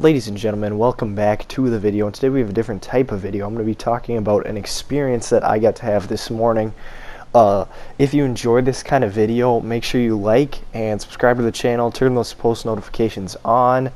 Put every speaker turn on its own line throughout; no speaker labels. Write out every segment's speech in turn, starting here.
Ladies and gentlemen, welcome back to the video, and today we have a different type of video. I'm going to be talking about an experience that I got to have this morning. If you enjoyed this kind of video, make sure you like and subscribe to the channel, turn those post notifications on,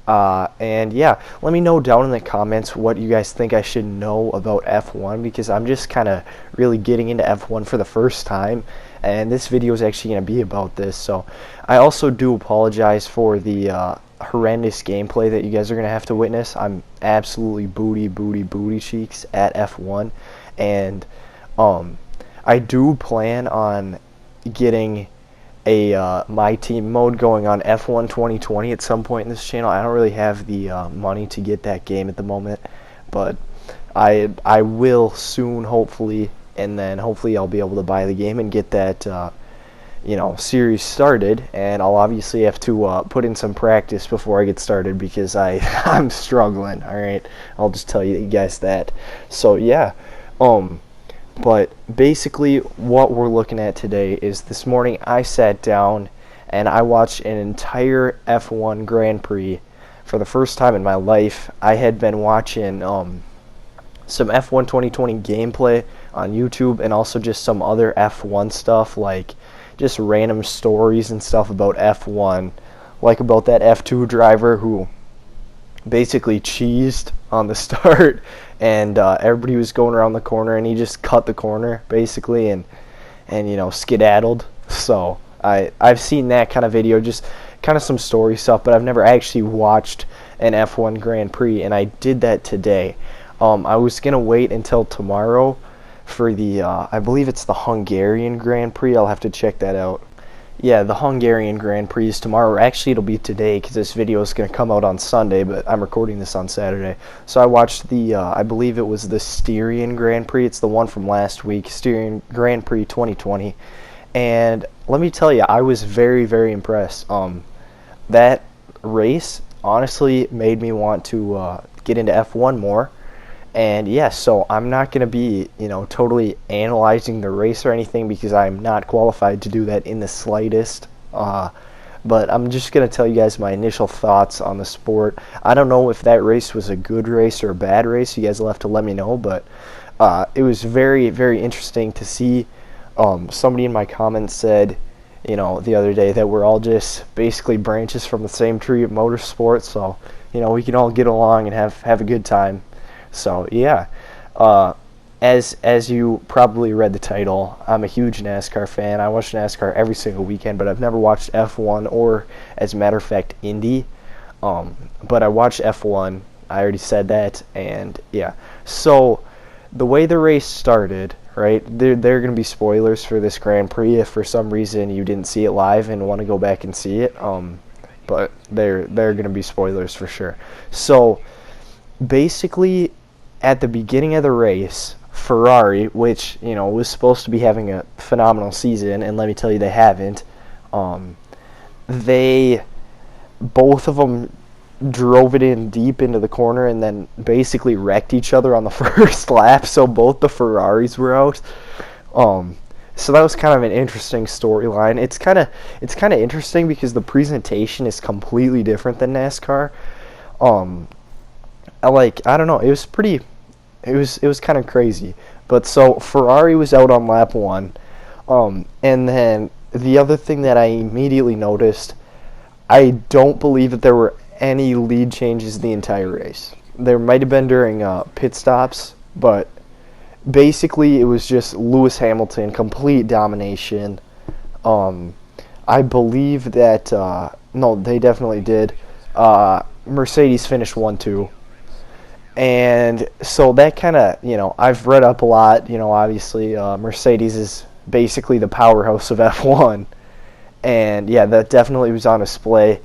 and yeah, let me know down in the comments what you guys think I should know about F1, because I'm just kind of really getting into F1 for the first time, and this video is actually going to be about this. So I also do apologize for the horrendous gameplay that you guys are going to have to witness. I'm absolutely booty cheeks at F1, and I do plan on getting a my team mode going on F1 2020 at some point in this channel. I don't really have the money to get that game at the moment, but I will soon, hopefully, and then hopefully I'll be able to buy the game and get that series started. And I'll obviously have to put in some practice before I get started, because I'm struggling. All right, I'll just tell you guys that. So yeah, but basically what we're looking at today is, this morning I sat down and I watched an entire F1 Grand Prix for the first time in my life. I had been watching some F1 2020 gameplay on YouTube, and also just some other F1 stuff, like just random stories and stuff about F1, like about that F2 driver who basically cheesed on the start, and everybody was going around the corner and he just cut the corner basically, and skedaddled. So I've seen that kind of video, just kind of some story stuff, but I've never actually watched an F1 Grand Prix, and I did that today. I was gonna wait until tomorrow for the I believe it's the Hungarian Grand Prix. I'll have to check that out. Yeah, the Hungarian Grand Prix is tomorrow, or actually it'll be today, because this video is going to come out on Sunday, but I'm recording this on Saturday. So I watched the, I believe it was the Styrian Grand Prix. It's the one from last week, Styrian Grand Prix 2020. And let me tell you, I was very impressed. That race honestly made me want to get into F1 more. And yeah, so I'm not going to be, totally analyzing the race or anything, because I'm not qualified to do that in the slightest. But I'm just going to tell you guys my initial thoughts on the sport. I don't know if that race was a good race or a bad race. You guys will have to let me know. But it was very interesting to see. Somebody in my comments said, the other day, that we're all just basically branches from the same tree of motorsports. So, we can all get along and have a good time. So yeah, as you probably read the title, I'm a huge NASCAR fan. I watch NASCAR every single weekend, but I've never watched F1 or, as a matter of fact, Indy. But I watch F1. I already said that, and yeah. So the way the race started, right? There are going to be spoilers for this Grand Prix if for some reason you didn't see it live and want to go back and see it. But they're going to be spoilers for sure. So basically, at the beginning of the race, Ferrari, which was supposed to be having a phenomenal season, and let me tell you, they haven't. They both of them drove it in deep into the corner and then basically wrecked each other on the first lap. So both the Ferraris were out. So that was kind of an interesting storyline. It's kind of interesting because the presentation is completely different than NASCAR. I don't know, it was kind of crazy. But so Ferrari was out on lap 1, and then the other thing that I immediately noticed, I don't believe that there were any lead changes the entire race. There might have been during pit stops, but basically it was just Lewis Hamilton, complete domination. I believe that, no, they definitely did. Mercedes finished 1-2. And so that kind of, I've read up a lot. Obviously Mercedes is basically the powerhouse of F1. And yeah, that definitely was on display.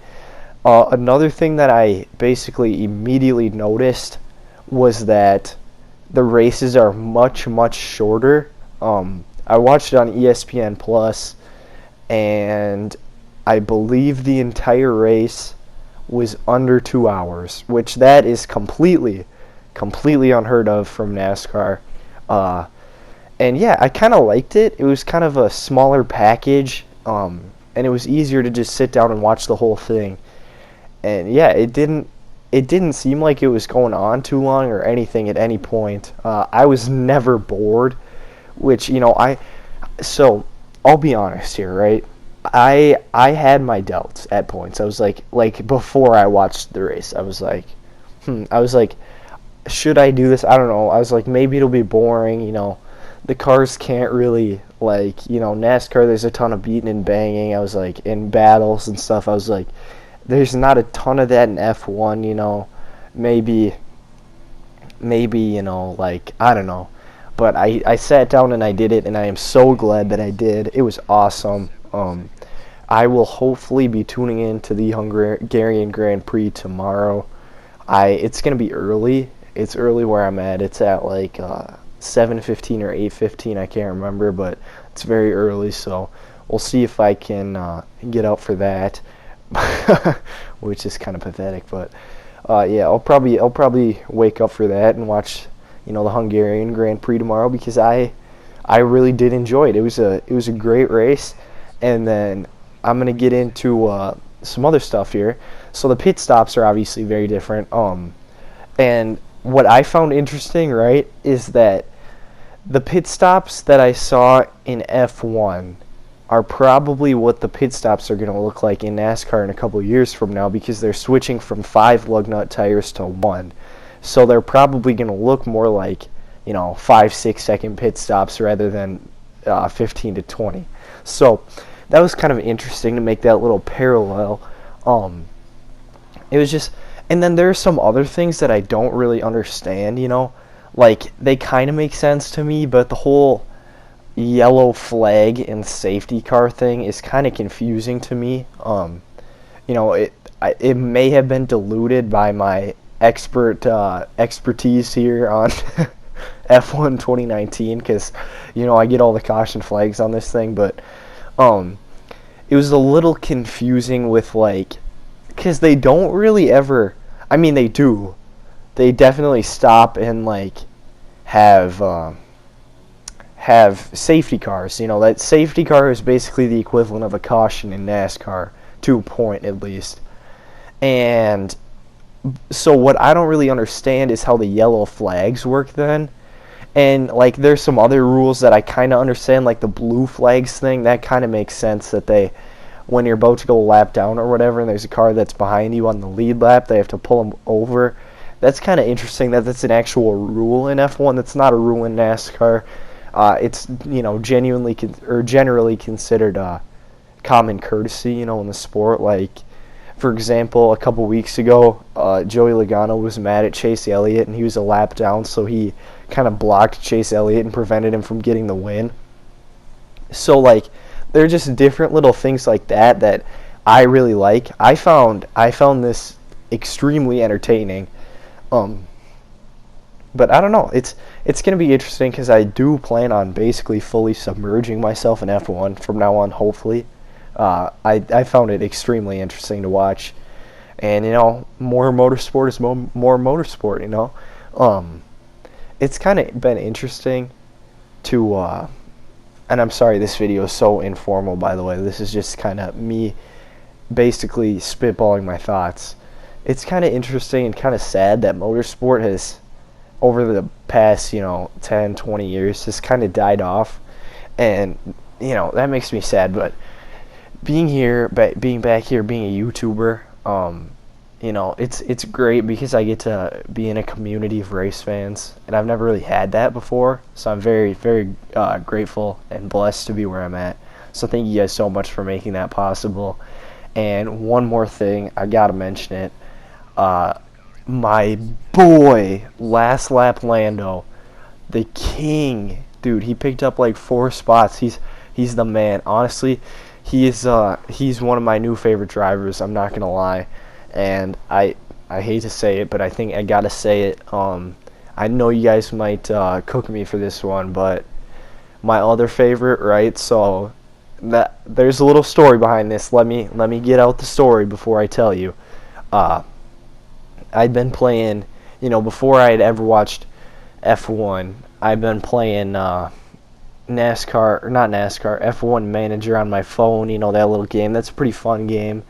Another thing that I basically immediately noticed was that the races are much shorter. I watched it on ESPN Plus, and I believe the entire race was under 2 hours, which that is completely unheard of from NASCAR. And yeah, I kind of liked it. It was kind of a smaller package, and it was easier to just sit down and watch the whole thing. And yeah, it didn't it didn't seem like it was going on too long or anything at any point. I was never bored, which, so I'll be honest here, right? I had my doubts at points. I was like before I watched the race, I was like, I was like, should I do this? I don't know. I was like, maybe it'll be boring, the cars can't really, NASCAR, there's a ton of beating and banging. I was like, in battles and stuff, I was like, there's not a ton of that in F1, maybe, I don't know. But I sat down and I did it, and I am so glad that I did. It was awesome. I will hopefully be tuning in to the Hungarian Grand Prix tomorrow. It's going to be early. It's early where I'm at. It's at 7:15 or 8:15, I can't remember, but it's very early, so we'll see if I can get out for that, which is kind of pathetic, but yeah, I'll probably wake up for that and watch, the Hungarian Grand Prix tomorrow, because I really did enjoy it. It was a great race. And then I'm gonna get into some other stuff here. So the pit stops are obviously very different. And what I found interesting, right, is that the pit stops that I saw in F1 are probably what the pit stops are going to look like in NASCAR in a couple years from now, because they're switching from 5 lug nut tires to 1. So they're probably going to look more like, 5-6 second pit stops rather than 15 to 20. So that was kind of interesting to make that little parallel. It was just, and then there's some other things that I don't really understand, they kind of make sense to me, but the whole yellow flag and safety car thing is kind of confusing to me. It may have been diluted by my expertise here on F1 2019, because I get all the caution flags on this thing, but it was a little confusing with because they don't really ever, I mean they do, they definitely stop and have safety cars. That safety car is basically the equivalent of a caution in NASCAR, to a point at least. And so what I don't really understand is how the yellow flags work then. And there's some other rules that I kind of understand, like the blue flags thing. That kind of makes sense, that when you're about to go a lap down or whatever, and there's a car that's behind you on the lead lap, they have to pull them over. That's kind of interesting that that's an actual rule in F1. That's not a rule in NASCAR. It's genuinely or generally considered common courtesy, in the sport. For example, a couple weeks ago, Joey Logano was mad at Chase Elliott, and he was a lap down, so he kind of blocked Chase Elliott and prevented him from getting the win. So they're just different little things like that I really like. I found this extremely entertaining. But I don't know. It's going to be interesting, because I do plan on basically fully submerging myself in F1 from now on, hopefully. I found it extremely interesting to watch. And, more motorsport is more motorsport, It's kind of been interesting to, and I'm sorry this video is so informal, by the way. This is just kind of me basically spitballing my thoughts. It's kind of interesting and kind of sad that motorsport has, over the past, 10, 20 years, has kind of died off. And, that makes me sad. But being back here, being a YouTuber, it's great, because I get to be in a community of race fans, and I've never really had that before. So I'm very, very grateful and blessed to be where I'm at. So thank you guys so much for making that possible. And one more thing, I gotta mention it. My boy, Last Lap Lando, the king, dude, he picked up 4 spots. He's the man. Honestly, he's one of my new favorite drivers. I'm not gonna lie, and I hate to say it, but I think I gotta say it. I know you guys might cook me for this one, but my other favorite, right? So that there's a little story behind this. Let me get out the story before I tell you. I'd been playing, before I had ever watched F1, I'd been playing NASCAR, or not NASCAR, F1 Manager on my phone, that little game. That's a pretty fun game.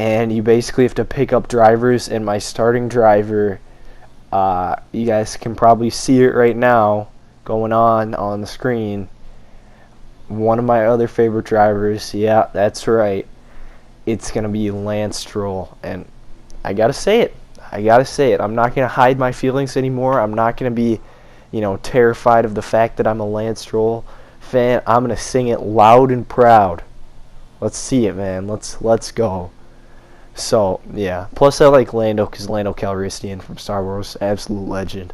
and you basically have to pick up drivers, and my starting driver, you guys can probably see it right now going on the screen. One of my other favorite drivers, yeah, that's right, it's gonna be Lance Stroll. And I gotta say it, I'm not gonna hide my feelings anymore. I'm not gonna be, terrified of the fact that I'm a Lance Stroll fan. I'm gonna sing it loud and proud. Let's see it, man. Let's go. So yeah, plus I like Lando because Lando Calrissian from Star Wars, absolute legend.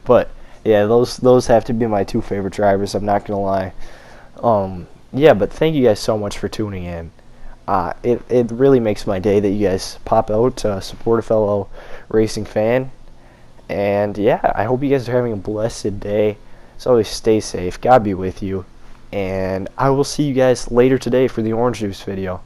But yeah, those have to be my two favorite drivers. I'm not gonna lie. Yeah, but thank you guys so much for tuning in. It really makes my day that you guys pop out to support a fellow racing fan. And yeah, I hope you guys are having a blessed day. So always stay safe. God be with you. And I will see you guys later today for the orange juice video.